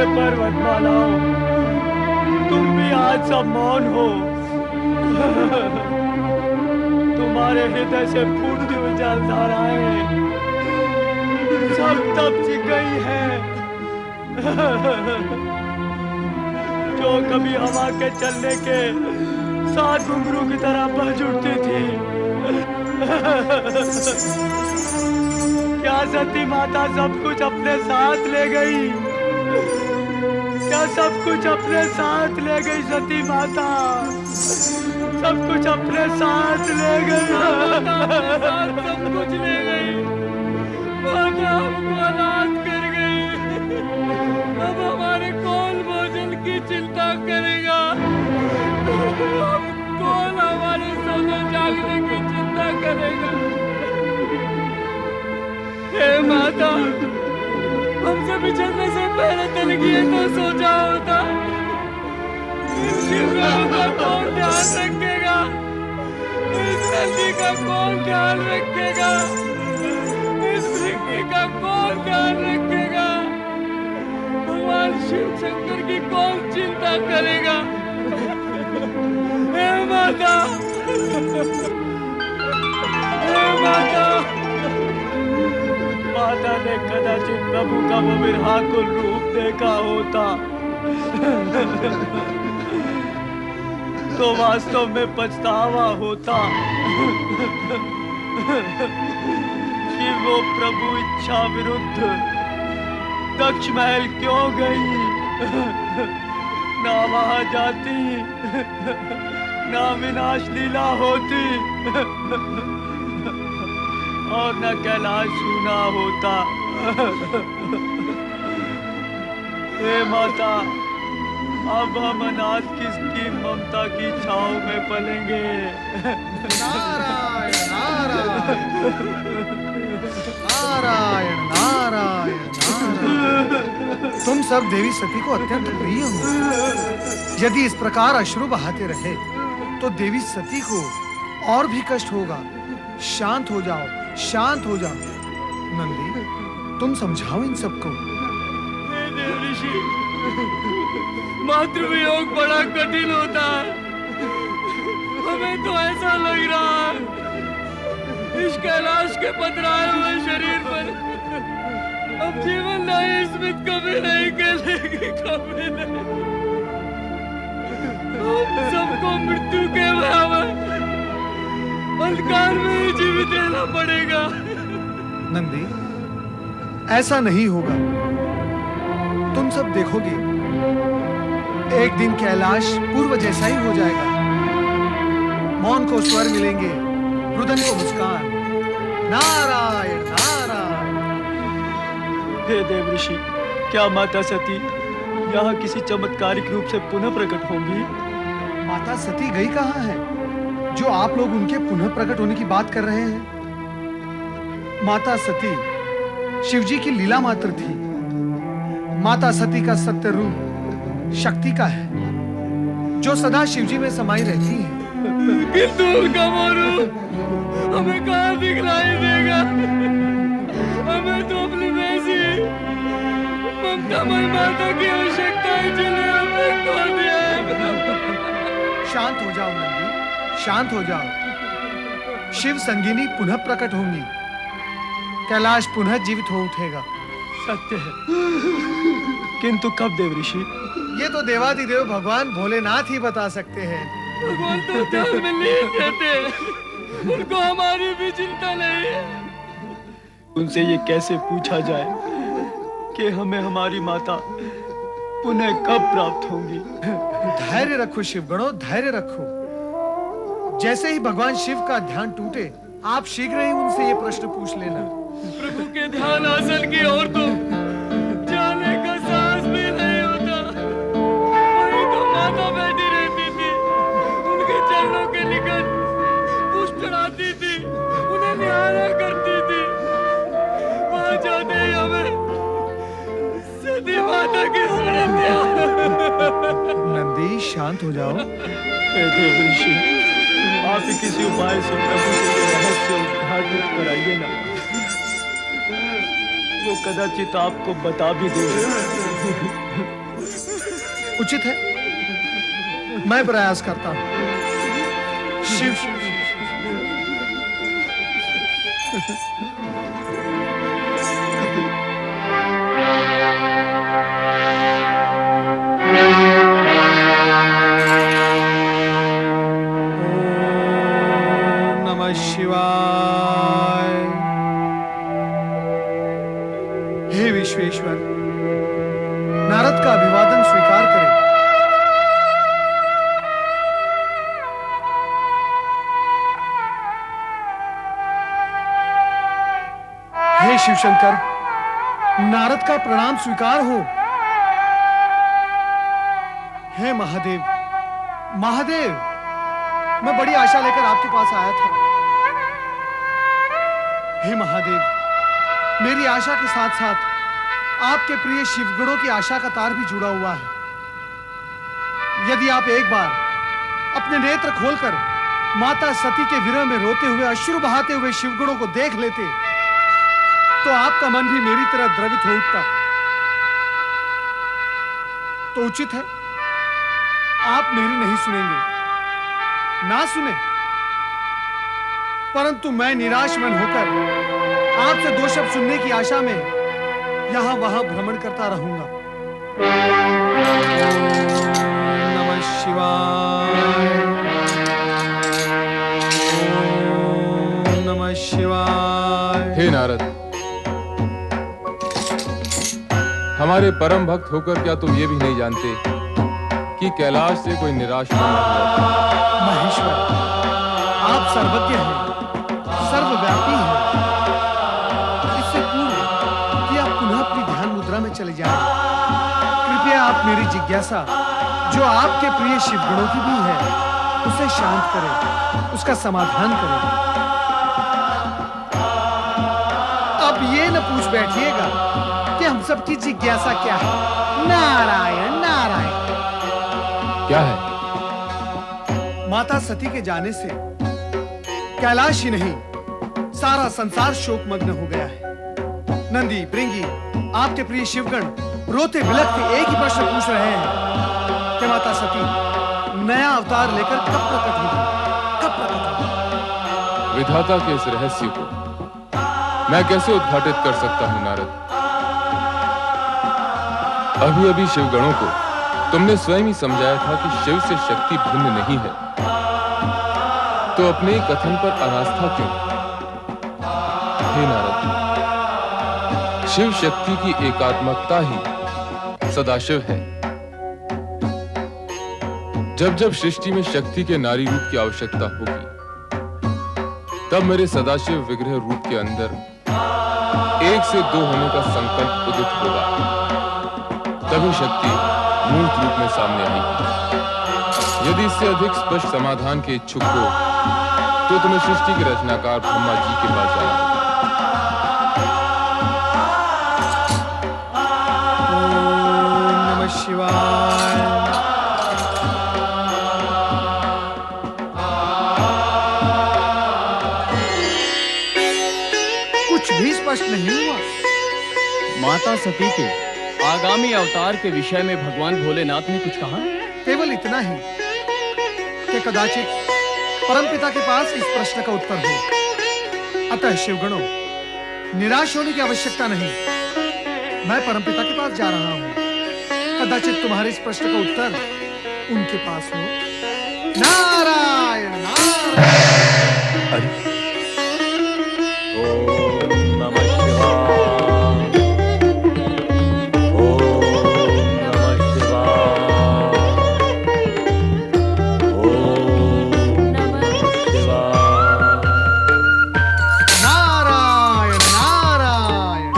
पर्वतमालाओं, तुम भी आज सब मौन हो। तुम्हारे हृदय से फूटती हुई जलधाराएं सब तब सी गई हैं, जो कभी हवा के चलने के साथ घुंघरू की तरह बज उठती थी। क्या सती माता सब कुछ अपने साथ ले गई? क्या सब कुछ अपने साथ ले गई सती माता? सब कुछ अपने साथ ले गई। सब कुछ ले गई। माता हमको अनाथ कर गई। अब हमारे कौन भोजन की चिंता करेगा? अब कौन हमारे सोने जागने की चिंता करेगा? हे माता, हमसे बिछड़ने से पहले तलगिए तो सोचा होता। इन शिवलिंगों का कौन ध्यान रखेगा? इस नदी का कौन ध्यान रखेगा? इस पृथ्वी का कौन ध्यान रखेगा? भगवान शिव शंकर की कौन चिंता करेगा? हे माता, हे माता। माता ने कदाचित प्रभु का वो विरहाकुल रूप देखा होता तो वास्तव में पछतावा होता कि वो प्रभु इच्छा विरुद्ध दक्ष महल क्यों गई। ना वहां जाती, ना विनाश लीला होती और न कैलाश सूना होता। हे माता, अब हम अनाथ किसकी ममता की छांव में पलेंगे। नारायण नारायण नारायण नारायण नारायण। तुम सब देवी सती को अत्यंत प्रिय हो। यदि इस प्रकार अश्रु बहाते रहे तो देवी सती को और भी कष्ट होगा। शांत हो जाओ, शांत हो जाओ। नंदी, तुम समझाओ इन सबको। हे देव ऋषि, मातृवियोग बड़ा कठिन होता है। हमें तो ऐसा लग रहा है इस कैलाश के पथराए हुए शरीर पर अब जीवन नहीं स्मित कभी नहीं कहलेगी, कभी नहीं। हम सबको मृत्यु के भयावह अंधकार में ही जीवित रहना पड़ेगा। नंदी, ऐसा नहीं होगा। तुम सब देखोगे, एक दिन कैलाश पूर्व जैसा ही हो जाएगा। मौन को स्वर मिलेंगे, रुदन को मुस्कान। नारायण नारायण। हे देव ऋषि, क्या माता सती यहाँ किसी चमत्कारिक रूप से पुनः प्रकट होंगी? माता सती गई कहाँ है जो आप लोग उनके पुनः प्रकट होने की बात कर रहे हैं? माता सती शिवजी की लीला मात्र थी। माता सती का सत्य रूप शक्ति का है जो सदा शिवजी में समाई रहती है। किंतु उनका वो रूप हमें कहाँ दिखलाई देगा? हमें तो अपनी वैसी ममतामय माता की आवश्यकता है जिन्हें हमने खो दिया है। शांत हो जाओ नंदी, शांत हो जाओ। शिव संगिनी पुनः प्रकट होंगी। कैलाश पुनः जीवित हो उठेगा। सत्य है, किंतु कब देव ऋषि? ये तो देवादिदेव भगवान भोलेनाथ ही बता सकते हैं। भगवान तो ध्यान में लीन रहते हैं, उनको हमारी भी चिंता नहीं है। उनसे ये कैसे पूछा जाए कि हमें हमारी माता पुनः कब प्राप्त होंगी? धैर्य रखो शिवगणों, धैर्य रखो। जैसे ही भगवान शिव का ध्यान टूटे, आप शीघ्र ही उनसे ये प्रश्न पूछ लेना। प्रभु के ध्यान हासिल की और तो जाने का साहस भी नहीं होता। वहीं तो माता बैठी रहती थी, उनके चरणों के निकट पुष्प चढ़ाती थी, उन्हें निहारा करती थी। वहां जाते ही हमें सती माता की स्मृतियां। नंदी, शांत हो जाओ। हे देव ऋषि, आप ही किसी उपाय से प्रभु के रहस्य उद्घाटित कराइए ना। वो कदाचित आपको बता भी देंगे। उचित है, मैं प्रयास करता हूं। शिव शिव शिव ओम नमः शिवाय। हे विश्वेश्वर, नारद का अभिवादन स्वीकार करें। हे शिवशंकर, नारद का प्रणाम स्वीकार हो। हे महादेव, महादेव, मैं बड़ी आशा लेकर आपके पास आया था। हे महादेव, मेरी आशा के साथ साथ आपके प्रिय शिवगणों की आशा का तार भी जुड़ा हुआ है। यदि आप एक बार अपने नेत्र खोलकर माता सती के विरह में रोते हुए, अश्रु बहाते हुए शिवगणों को देख लेते, तो आपका मन भी मेरी तरह द्रवित हो उठता। तो उचित है, आप मेरी नहीं सुनेंगे, ना सुने, परंतु मैं निराश मन होकर आपसे दो शब्द सुनने की आशा में यहां वहां भ्रमण करता रहूंगा। नमः शिवाय, ओम नमः शिवाय। हे नारद, हमारे परम भक्त होकर क्या तुम ये भी नहीं जानते कि कैलाश से कोई निराश मन नहीं होता? महेश्वर, आप सर्वज्ञ हैं, सर्वव्यापी हैं। इससे पूर्व कि आप पुनः अपनी ध्यान मुद्रा में चले जाएं, कृपया आप मेरी जिज्ञासा, जो आपके प्रिय शिवगणों की भी है, उसे शांत करें, उसका समाधान करें। अब ये न पूछ बैठिएगा कि हम सबकी जिज्ञासा क्या है। नारायण नारायण। क्या है? माता सती के जाने से कैलाश ही नहीं, सारा संसार शोकमग्न हो गया है। नंदी, भृंगी, आपके प्रिय शिवगण रोते बिलखते एक ही प्रश्न पूछ रहे हैं कि माता सती नया अवतार लेकर कब प्रकट होगी, कब प्रकट होगी? विधाता के इस रहस्य को मैं कैसे उद्घाटित कर सकता हूं नारद? अभी अभी शिवगणों को तुमने स्वयं ही समझाया था कि शिव से शक्ति भिन्न नहीं है, तो अपने ही कथन पर अनास्था क्यों? हे नारद, शिव शक्ति की एकात्मकता ही सदाशिव है। जब जब सृष्टि में शक्ति के नारी रूप की आवश्यकता होगी, तब मेरे सदाशिव विग्रह रूप के अंदर एक से दो होने का संकल्प उदित होगा, तभी शक्ति मूर्त रूप में सामने आएगी। यदि इससे अधिक स्पष्ट समाधान के इच्छुक हो, तो तुम्हें सृष्टि के रचनाकार ब्रह्मा जी के पास जाना होगा। ओम नमः शिवाय। कुछ भी स्पष्ट नहीं हुआ। माता सती के आगामी अवतार के विषय में भगवान भोलेनाथ ने कुछ कहा? केवल इतना ही कि कदाचित परमपिता के पास इस प्रश्न का उत्तर हो। अतः शिवगणों, निराश होने की आवश्यकता नहीं। मैं परमपिता के पास जा रहा हूं। कदाचित तुम्हारे इस प्रश्न का उत्तर उनके पास हो। नारायण नारायण। अरे ओम नमः शिवाय, ओम नमः शिवाय, ओम नमः शिवाय। नारायण नारायण।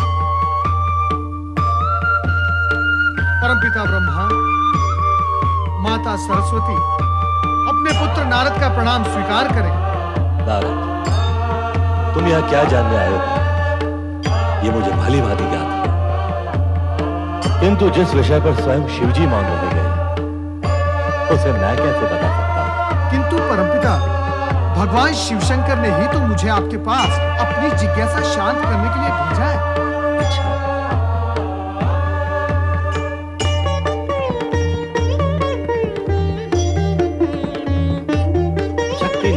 परमपिता ब्रह्मा, माता सरस्वती, अपने पुत्र नारद का प्रणाम स्वीकार करें। नारद, तुम यहाँ क्या जानने आए हो, ये मुझे भली भांति ज्ञात है, किंतु जिस विषय पर स्वयं शिवजी मान रहे गए, उसे मैं कैसे बता सकता हूँ? किंतु परमपिता, भगवान शिवशंकर ने ही तो मुझे आपके पास अपनी जिज्ञासा शांत करने के लिए भेजा है। अच्छा,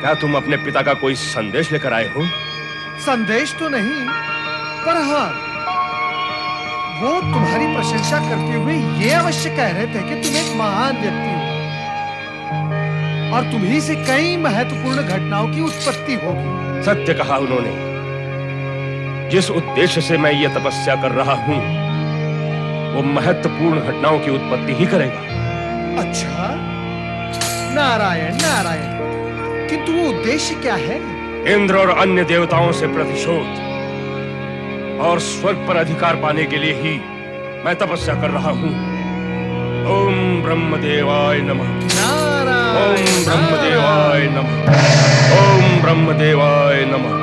क्या तुम अपने पिता का कोई संदेश लेकर आए हो? संदेश तो नहीं, पर हाँ, वो तुम्हारी प्रशंसा करते हुए ये अवश्य कह रहे थे कि तुम एक महान व्यक्ति हो और तुम्ही से कई महत्वपूर्ण घटनाओं की उत्पत्ति होगी। सत्य कहा उन्होंने। जिस उद्देश्य से मैं ये तपस्या कर रहा हूं, वो महत्वपूर्ण घटनाओं की उत्पत्ति ही करेगा। अच्छा, नारायण नारायण, किंतु वो उद्देश्य क्या है? इंद्र और अन्य देवताओं से प्रतिशोध और स्वर्ग पर अधिकार पाने के लिए ही मैं तपस्या कर रहा हूं। ओम ब्रह्मदेवाय नमः। नारायण ओम ब्रह्मदेवाय नमः। ओम ब्रह्मदेवाय नमः।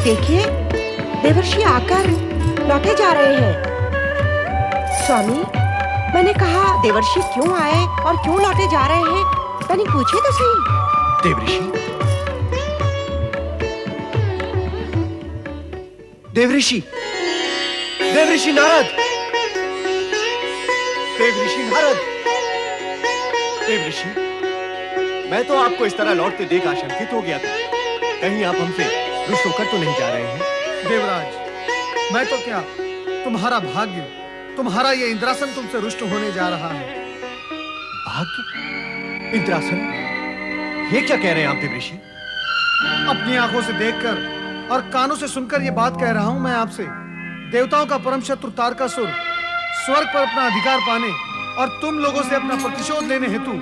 देखिए, देवर्षि आकर लौटे जा रहे हैं। स्वामी, मैंने कहा देवर्षि क्यों आए और क्यों लौटे जा रहे हैं, तनी पूछे तो सही। देवर्षि, देवर्षि, देवर्षि नारद, देवर्षि नारद, देवर्षि, मैं तो आपको इस तरह लौटते देख आशंकित हो गया था। कहीं आप हमसे रुष्ट होकर तो नहीं जा रहे हैं? देवराज, मैं तो क्या, तुम्हारा भाग्य, तुम्हारा ये इंद्रासन तुमसे रुष्ट होने जा रहा है। भाग्य? इंद्रासन? ये क्या कह रहे हैं आप देवर्षि? अपनी आंखों से देखकर और कानों से सुनकर ये बात कह रहा हूं मैं आपसे। देवताओं का परम शत्रु तारकासुर स्वर्ग पर अपना अधिकार पाने और तुम लोगों से अपना प्रतिशोध लेने हेतु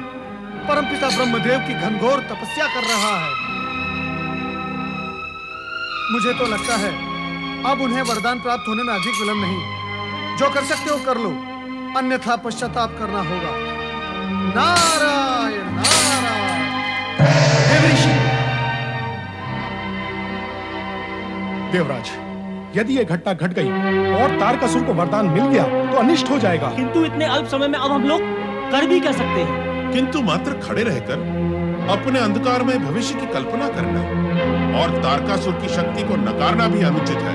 परमपिता ब्रह्मदेव की घनघोर तपस्या कर रहा है। मुझे तो लगता है अब उन्हें वरदान प्राप्त होने में अधिक विलंब नहीं। जो कर सकते हो कर लो, अन्यथा पश्चाताप करना होगा। नारायण नारायण। देवर्षि, देवराज, यदि ये घटना घट गई और तारकासुर को वरदान मिल गया तो अनिष्ट हो जाएगा। किंतु इतने अल्प समय में अब हम लोग कर भी क्या सकते हैं? किंतु मात्र खड़े रहकर अपने अंधकार में भविष्य की कल्पना करना और तारकासुर की शक्ति को नकारना भी अनुचित है।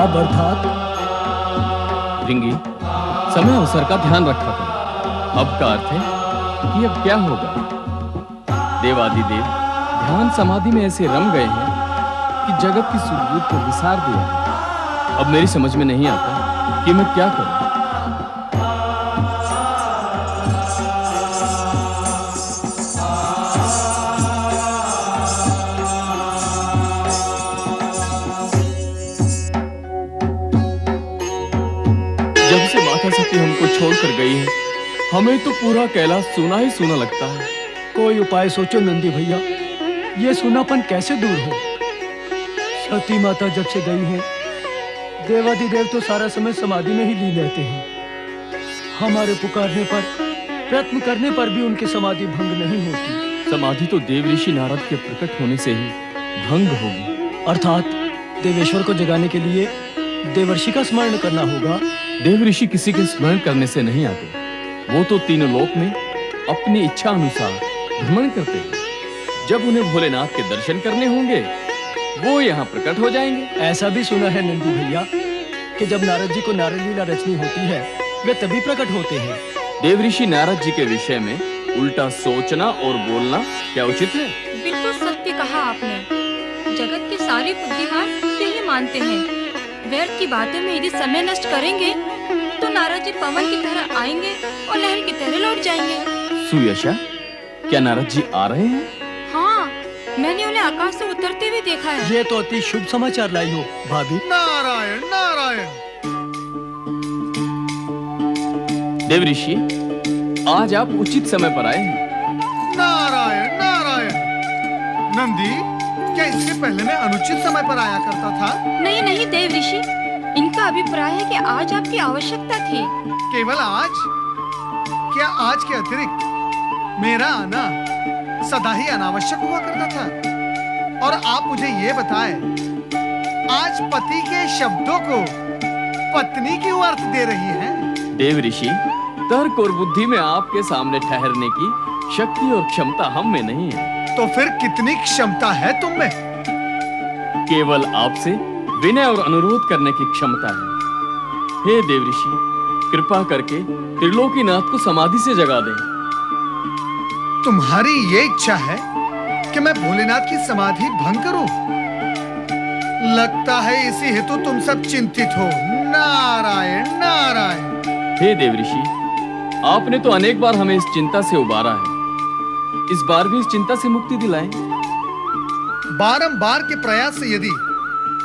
अब अर्थात रिंगी, समय अवसर का ध्यान रखा करो। अब का अर्थ है कि अब क्या होगा। देवादिदेव ध्यान समाधि में ऐसे रम गए हैं कि जगत की सुरभूत को विसार दिया है। अब मेरी समझ में नहीं आता कि मैं क्या करूं। जब से माता सती हमको छोड़कर गई है, हमें तो पूरा कैलाश सूना ही सूना लगता है। कोई उपाय सोचो नंदी भैया, ये सूनापन कैसे दूर हो। सती माता जब से गई है, देवादिदेव तो सारा समय समाधि में ही लीन रहते हैं। हमारे पुकारने पर, प्रयत्न करने पर भी उनकी समाधि भंग नहीं होती। समाधि तो देव ऋषि नारद के प्रकट होने से ही भंग होगी। अर्थात देवेश्वर को जगाने के लिए देवर्षि का स्मरण करना होगा। देव ऋषि किसी के स्मरण करने से नहीं आते, वो तो तीनों लोक में अपनी इच्छा अनुसार भ्रमण करते हैं। जब उन्हें भोलेनाथ के दर्शन करने होंगे, वो यहाँ प्रकट हो जाएंगे। ऐसा भी सुना है नंदी भैया कि जब नारद जी को नारद लीला रचनी होती है, वे तभी प्रकट होते हैं। देव ऋषि नारद जी के विषय में उल्टा सोचना और बोलना क्या उचित है? बिल्कुल सत्य कहा आपने। जगत के सारे बुद्धिमान यही मानते हैं। व्यर्थ की बातों में यदि समय नष्ट करेंगे तो नारद जी पवन की तरह आएंगे और लहर की तरह लौट जाएंगे। सुयशा, क्या नारद जी आ रहे हैं? हाँ, मैंने उन्हें आकाश से उतरते हुए देखा है। ये तो अति शुभ समाचार लाई हो भाभी। नारायण नारायण। देव ऋषि, आज आप उचित समय पर आए हैं। नारायण नारायण। नंदी, क्या इससे पहले मैं अनुचित समय पर आया करता था? नहीं नहीं देव ऋषि, इनका अभिप्राय है कि आज आपकी आवश्यकता थी। केवल आज? क्या आज के अतिरिक्त मेरा आना सदा ही अनावश्यक हुआ करता था? और आप मुझे ये बताएं, आज पति के शब्दों को पत्नी क्यों अर्थ दे रही है? देव ऋषि, तर्क और बुद्धि में आपके सामने ठहरने की शक्ति और क्षमता हम में नहीं है। तो फिर कितनी क्षमता है तुम में? केवल आपसे विनय और अनुरोध करने की क्षमता है। हे देव ऋषि, कृपा करके त्रिलोकीनाथ को समाधि से जगा दें। तुम्हारी ये इच्छा है कि मैं भोलेनाथ की समाधि भंग करूं? लगता है इसी हेतु तुम सब चिंतित हो। नारायण नारायण। हे देव ऋषि, आपने तो अनेक बार हमें इस चिंता से उबारा है। इस बार भी इस चिंता से मुक्ति दिलाएं। बारंबार के प्रयास से यदि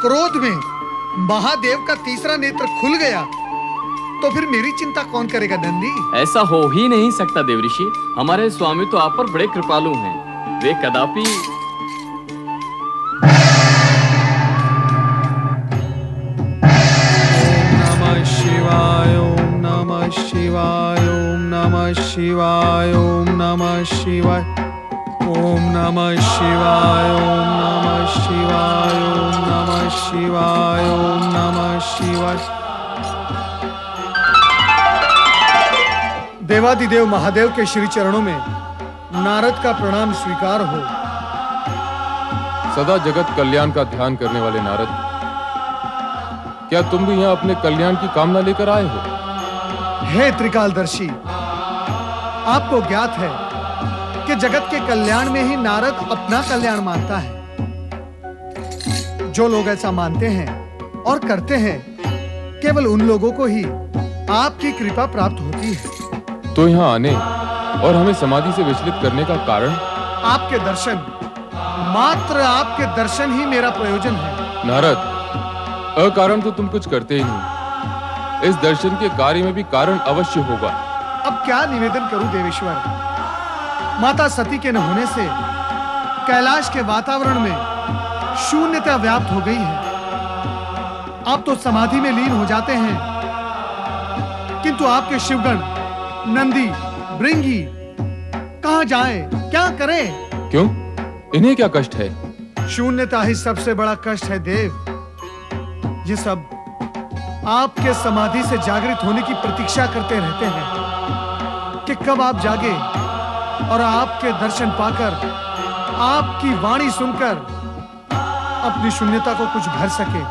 क्रोध में महादेव का तीसरा नेत्र खुल गया तो फिर मेरी चिंता कौन करेगा नंदी? ऐसा हो ही नहीं सकता देव ऋषि। हमारे स्वामी तो आप पर बड़े कृपालु हैं। वे कदापि नमः शिवाय, ओम नमः शिवाय, ओम नमः शिवाय, ओम नमः शिवाय, ओम नमः शिवाय, ओम नमः शिवाय, ओम नमः शिवाय, ओम नमः शिवाय। देवादिदेव महादेव के श्री चरणों में नारद का प्रणाम स्वीकार हो। सदा जगत कल्याण का ध्यान करने वाले नारद, क्या तुम भी यहाँ अपने कल्याण की कामना लेकर आए हो? हे त्रिकालदर्शी, आपको ज्ञात है कि जगत के कल्याण में ही नारद अपना कल्याण मानता है। जो लोग ऐसा मानते हैं और करते हैं, केवल उन लोगों को ही आपकी कृपा प्राप्त होती है। तो यहाँ आने और हमें समाधि से विचलित करने का कारण? आपके दर्शन, मात्र आपके दर्शन ही मेरा प्रयोजन है। नारद, अकारण तो तुम कुछ करते ही नहीं। इस दर्शन के कार्य में भी कारण अवश्य होगा। अब क्या निवेदन करूं देवेश्वर? माता सती के न होने से कैलाश के वातावरण में शून्यता व्याप्त हो गई है। आप तो समाधि में लीन हो जाते हैं, किंतु आपके शिवगण नंदी, भृंगी कहां जाएं, क्या करें? क्यों? इन्हें क्या कष्ट है? शून्यता ही सबसे बड़ा कष्ट है देव। ये सब आपके समाधि से जागृत होने की प्रतीक्षा करते रहते हैं कि कब आप जागे और आपके दर्शन पाकर, आपकी वाणी सुनकर अपनी शून्यता को कुछ भर सके।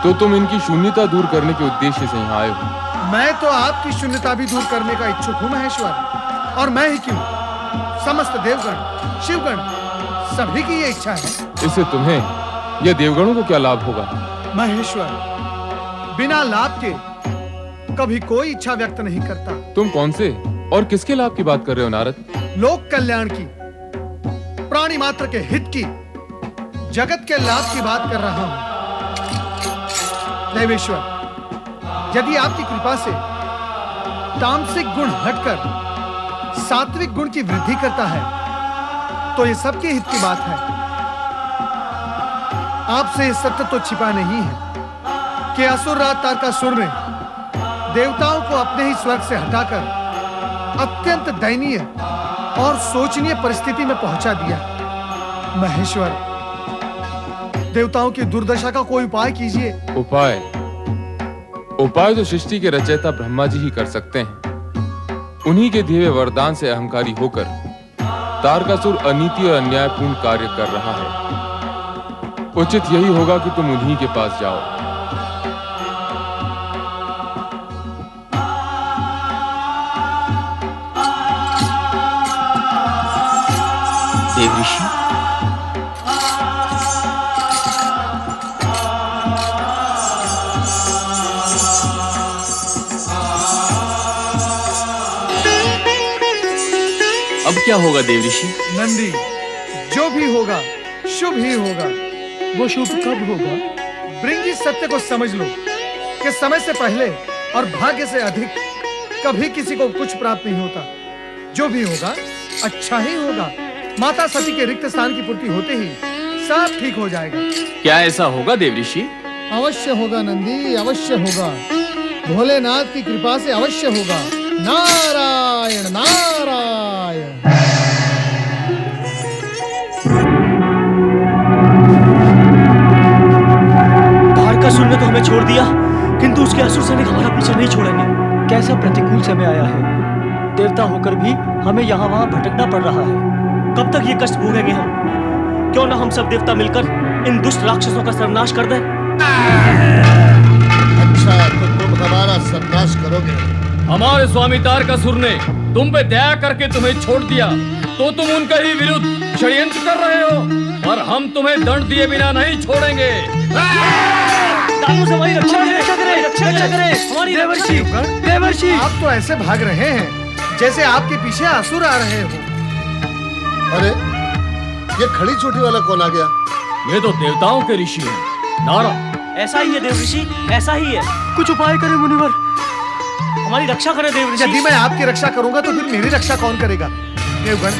तो तुम इनकी शून्यता दूर करने के उद्देश्य से यहाँ आए हो। मैं तो आपकी शून्यता भी दूर करने का इच्छुक हूँ महेश्वर। और मैं ही क्यों, समस्त देवगण, शिवगण, सभी की ये इच्छा है। इससे तुम्हें या देवगणों को क्या लाभ होगा? महेश्वर, बिना लाभ के कभी कोई इच्छा व्यक्त नहीं करता। तुम कौन से और किसके लाभ की बात कर रहे हो नारद? लोक कल्याण की, प्राणी मात्र के हित की, जगत के लाभ की बात कर रहा हूं। देवेश्वर, यदि आपकी कृपा से तामसिक गुण हटकर सात्विक गुण की वृद्धि करता है तो ये सबके हित की बात है। आपसे सत्य तो छिपा नहीं है कि असुर राज तारकासुर ने देवताओं को अपने ही स्वर्ग से हटाकर अत्यंत दयनीय और शोचनीय परिस्थिति में पहुंचा दिया। महेश्वर, देवताओं की दुर्दशा का कोई उपाय कीजिए। उपाय? उपाय तो सृष्टि के रचयिता ब्रह्मा जी ही कर सकते हैं। उन्हीं के दिए हुए वरदान से अहंकारी होकर तारकासुर अनीति और अन्यायपूर्ण कार्य कर रहा है। उचित यही होगा कि तुम उन्हीं के पास जाओ। देव ऋषि, अब क्या होगा देव ऋषि? नंदी, जो भी होगा शुभ ही होगा। वो शुभ कब होगा? भृंगी, सत्य को समझ लो कि समय से पहले और भाग्य से अधिक कभी किसी को कुछ प्राप्त नहीं होता। जो भी होगा अच्छा ही होगा। माता सती के रिक्त स्थान की पूर्ति होते ही सब ठीक हो जाएगा। क्या ऐसा होगा देव ऋषि? अवश्य होगा नंदी, अवश्य होगा। भोलेनाथ की कृपा से अवश्य होगा। नारायण नारायण। तारकासुर ने तो हमें छोड़ दिया, किंतु उसके असुर सैनिक हमारा पीछा नहीं छोड़ेंगे। कैसा प्रतिकूल समय आया है। देवता होकर भी हमें यहाँ वहाँ भटकना पड़ रहा है। कब तक ये कष्ट भोगेंगे हम? क्यों ना हम सब देवता मिलकर इन दुष्ट राक्षसों का सर्वनाश कर दें? अच्छा, तो तुम हमारा सर्वनाश करोगे? हमारे स्वामी तारकासुर ने तुम पे दया करके तुम्हें छोड़ दिया तो तुम उनके ही विरुद्ध षड्यंत्र कर रहे हो, और हम तुम्हें दंड दिए बिना नहीं छोड़ेंगे। दानवों से हमारी रक्षा करें, रक्षा करें हमारी देवर्षि। देवर्षि, आप तो ऐसे भाग रहे हैं जैसे आपके पीछे असुर आ रहे हो। अरे, ये खड़ी चोटी वाला कौन आ गया? ये तो देवताओं के ऋषि हैं। नारद, ऐसा ही है देवर्षि, ऐसा ही है। कुछ उपाय करें मुनिवर, हमारी रक्षा करें देवर्षि। यदि मैं आपकी रक्षा करूंगा तो फिर मेरी रक्षा कौन करेगा? देवगण,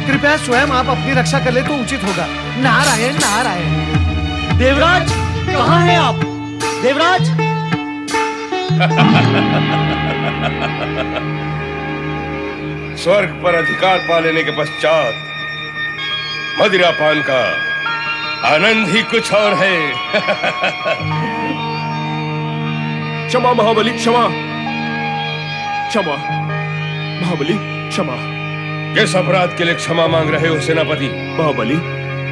कृपया स्वयं आप अपनी रक्षा कर ले तो उचित होगा। नारायण नारायण। देवराज, कहाँ हैं आप? देवराज। स्वर्ग पर अधिकार पा लेने के पश्चात मदिरापान का आनंद ही कुछ और है। क्षमा महाबली, क्षमा क्षमा महाबली, क्षमा। किस अपराध के लिए क्षमा मांग रहे हो सेनापति? महाबली,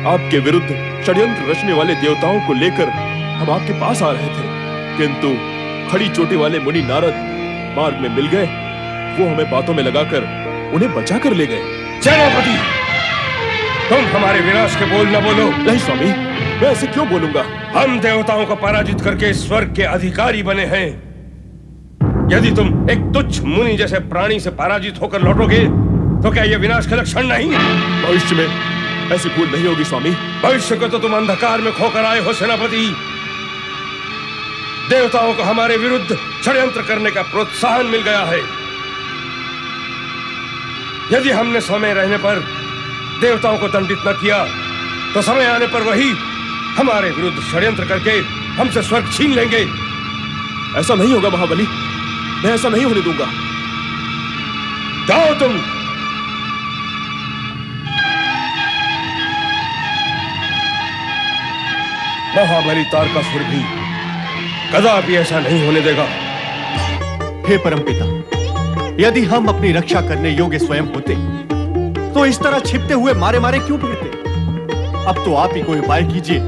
आपके विरुद्ध षड्यंत्र रचने वाले देवताओं को लेकर हम आपके पास आ रहे थे, किंतु खड़ी चोटी वाले मुनि नारद मार्ग में मिल गए। वो हमें बातों में लगाकर उन्हें बचा कर ले गए। सेनापति, तुम हमारे विनाश के बोल न बोलो। नहीं स्वामी, मैं ऐसे क्यों बोलूंगा? हम देवताओं को पराजित करके स्वर्ग के अधिकारी बने हैं। यदि तुम एक तुच्छ मुनि जैसे प्राणी से पराजित होकर लौटोगे तो क्या यह विनाश का लक्षण नहीं? भविष्य में ऐसी भूल नहीं होगी स्वामी। भविष्य को तो तुम अंधकार में खोकर आए हो सेनापति। देवताओं को हमारे विरुद्ध षड्यंत्र करने का प्रोत्साहन मिल गया है। यदि हमने समय रहने पर देवताओं को दंडित न किया तो समय आने पर वही हमारे विरुद्ध षड्यंत्र करके हमसे स्वर्ग छीन लेंगे। ऐसा नहीं होगा महाबली, मैं ऐसा नहीं होने दूंगा। जाओ तुम। महाबली तारकासुर भी कदापि ऐसा नहीं होने देगा। हे परमपिता, यदि हम अपनी रक्षा करने योग्य स्वयं होते तो इस तरह छिपते हुए मारे मारे क्यों फिरते? अब तो आप ही कोई उपाय कीजिए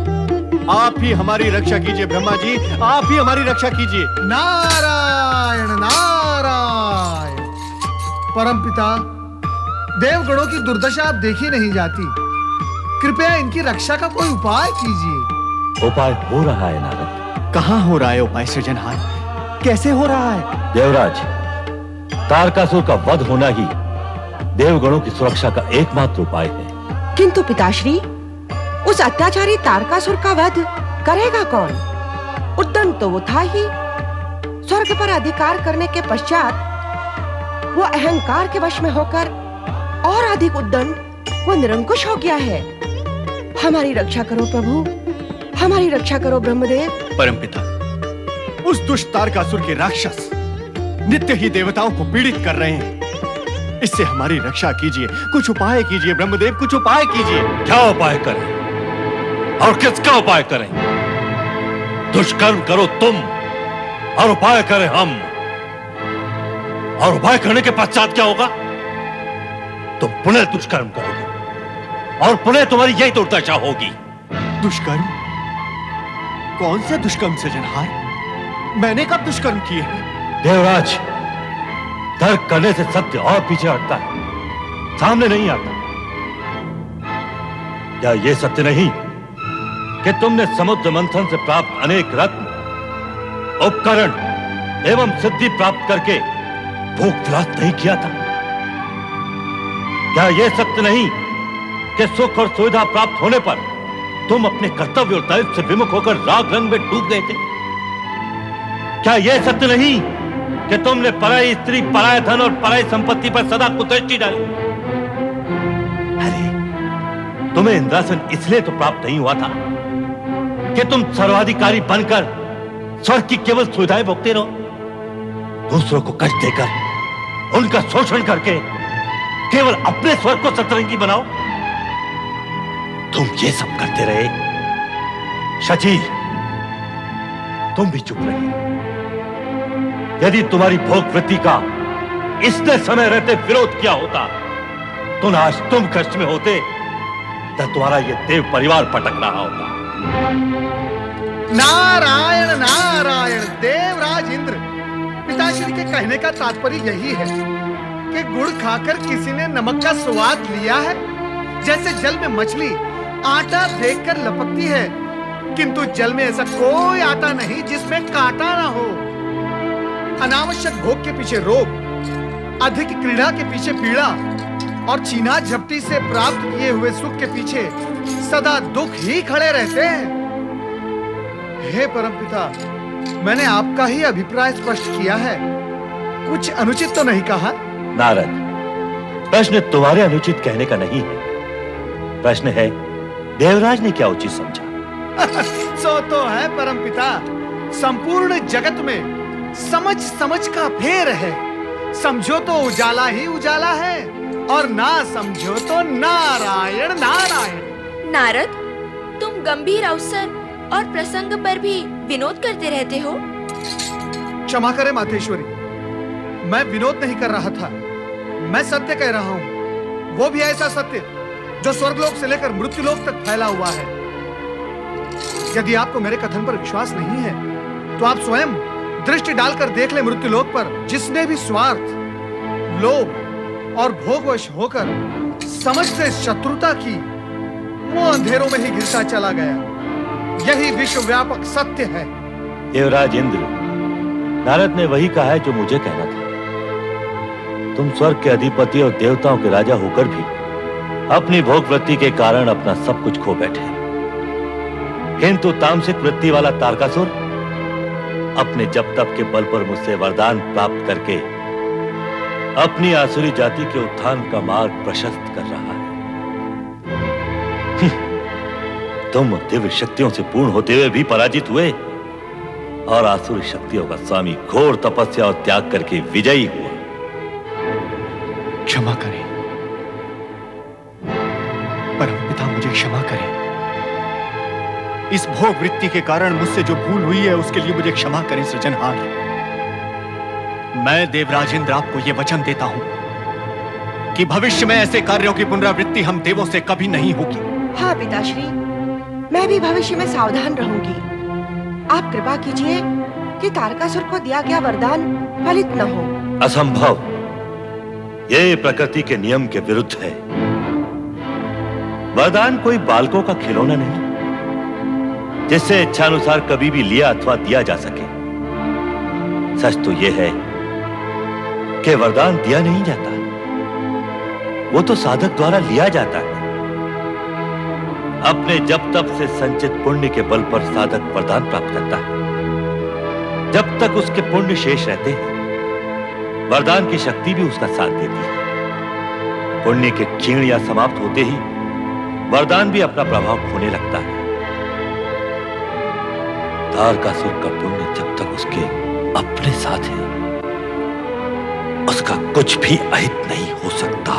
आप ही हमारी रक्षा कीजिए ब्रह्मा जी, आप ही हमारी रक्षा कीजिए। नारायण नारायण। परमपिता, देवगणों की दुर्दशा अब देखी नहीं जाती, कृपया इनकी रक्षा का कोई उपाय कीजिए। उपाय हो रहा है नारद। कहाँ हो रहा है उपाय सृजनहार? कैसे हो रहा है? देवराज, तारकासुर का वध होना ही देवगणों की सुरक्षा का एकमात्र उपाय है। किंतु पिताश्री, उस अत्याचारी तारकासुर का वध करेगा कौन? उद्दंड तो वो था ही। स्वर्ग पर अधिकार करने के पश्चात वो अहंकार के वश में होकर और अधिक उद्दंड वो निरंकुश हो गया है। हमारी रक्षा करो प्रभु, हमारी रक्षा करो ब्रह्मदेव। परमपिता, उस दुष्ट तारकासुर के राक्षस नित्य ही देवताओं को पीड़ित कर रहे हैं। इससे हमारी रक्षा कीजिए, कुछ उपाय कीजिए ब्रह्मदेव, कुछ उपाय कीजिए। क्या उपाय करें और किसका उपाय करें? दुष्कर्म करो तुम और उपाय करें हम। और उपाय करने के पश्चात क्या होगा? तुम पुनः दुष्कर्म करोगे और पुनः तुम्हारी यही दुर्दशा होगी। दुष्कर्म? कौन सा दुष्कर्म सृजनहार? मैंने कब दुष्कर्म किए हैं? देवराज, तर्क करने से सत्य और पीछे हटता है, सामने नहीं आता। क्या यह सत्य नहीं कि तुमने समुद्र मंथन से प्राप्त अनेक रत्न, उपकरण एवं सिद्धि प्राप्त करके भूख त्रास नहीं किया था? क्या यह सत्य नहीं कि सुख और सुविधा प्राप्त होने पर तुम अपने कर्तव्य और दायित्व से विमुख होकर राग रंग में डूब गए थे? क्या यह सत्य नहीं कि तुमने पराई स्त्री, पराय धन और पराई संपत्ति पर सदा कुदृष्टि डाली? अरे, तुम्हें इंद्रासन इसलिए तो प्राप्त नहीं हुआ था कि तुम सर्वाधिकारी बनकर स्वर्ग की केवल सुविधाएं भोगते रहो, दूसरों को कष्ट देकर, उनका शोषण करके केवल अपने स्वर्ग को सतरंगी बनाओ। तुम ये सब करते रहे। शची, तुम भी चुप रहे। यदि तुम्हारी भोग वृत्ति का इसने समय रहते विरोध किया होता तो न आज तुम कष्ट में होते, न तुम्हारा यह देव परिवार पटक रहा होता। नारायण नारायण। देवराज इंद्र, पिताश्री के कहने का तात्पर्य यही है कि गुड़ खाकर किसी ने नमक का स्वाद लिया है। जैसे जल में मछली आटा देखकर लपकती है, किंतु जल में ऐसा कोई आटा नहीं जिसमें कांटा ना हो। अनावश्यक भोग के पीछे रोग, अधिक क्रीड़ा के पीछे पीड़ा और छीना झपटी से प्राप्त किए हुए सुख के पीछे सदा दुख ही खड़े रहते हैं। हे परमपिता, मैंने आपका ही अभिप्राय स्पष्ट किया है, कुछ अनुचित तो नहीं कहा? नारद, प्रश्न तुम्हारे अनुचित कहने का नहीं है, प्रश्न है देवराज ने क्या उचित समझा। सो तो है परमपिता, संपूर्ण जगत में समझ समझ का फेर है। समझो तो उजाला ही उजाला है और ना समझो तो नारायण नारायण। नारद, तुम गंभीर अवसर और प्रसंग पर भी विनोद करते रहते हो। क्षमा करें मातेश्वरी, मैं विनोद नहीं कर रहा था, मैं सत्य कह रहा हूं। वो भी ऐसा सत्य जो स्वर्गलोक से लेकर मृत्युलोक तक फैला हुआ है। यदि आपको मेरे कथन पर विश्वास नहीं है तो आप स्वयं दृष्टि डालकर देख ले मृत्युलोक पर। जिसने भी स्वार्थ, लोभ और भोगवश होकर समझ से शत्रुता की, वो अंधेरों में ही गिरता चला गया। यही विश्वव्यापक सत्य है। देवराज इंद्र, नारद ने वही कहा है जो मुझे कहना था। तुम स्वर्ग के अधिपति और देवताओं के राजा होकर भी अपनी भोग वृत्ति के कारण अपना सब कुछ खो बैठे, किंतु तामसिक वृत्ति वाला तारकासुर अपने जप तप के बल पर मुझसे वरदान प्राप्त करके अपनी आसुरी जाति के उत्थान का मार्ग प्रशस्त कर रहा है। तुम दिव्य शक्तियों से पूर्ण होते हुए भी पराजित हुए और आसुरी शक्तियों का स्वामी घोर तपस्या और त्याग करके विजयी हुआ। क्षमा करें परमपिता, मुझे क्षमा करें। इस भोग वृत्ति के कारण मुझसे जो भूल हुई है उसके लिए मुझे क्षमा करें सृजनहार। मैं देवराज इंद्र आपको यह वचन देता हूं कि भविष्य में ऐसे कार्यों की पुनरावृत्ति हम देवों से कभी नहीं होगी। हाँ पिताश्री, मैं भी भविष्य में सावधान रहूंगी। आप कृपा कीजिए कि तारकासुर को दिया गया वरदान फलित न हो। असंभव, ये प्रकृति के नियम के विरुद्ध है। वरदान कोई बालकों का खिलौना नहीं जिससे इच्छानुसार कभी भी लिया अथवा दिया जा सके। सच तो यह है कि वरदान दिया नहीं जाता, वो तो साधक द्वारा लिया जाता है। अपने जब तब से संचित पुण्य के बल पर साधक वरदान प्राप्त करता है। जब तक उसके पुण्य शेष रहते हैं, वरदान की शक्ति भी उसका साथ देती है। पुण्य के क्षीण या समाप्त होते ही वरदान भी अपना प्रभाव खोने लगता है। तारकासुर का पुण्य जब तक उसके अपने साथ है, उसका कुछ भी अहित नहीं हो सकता।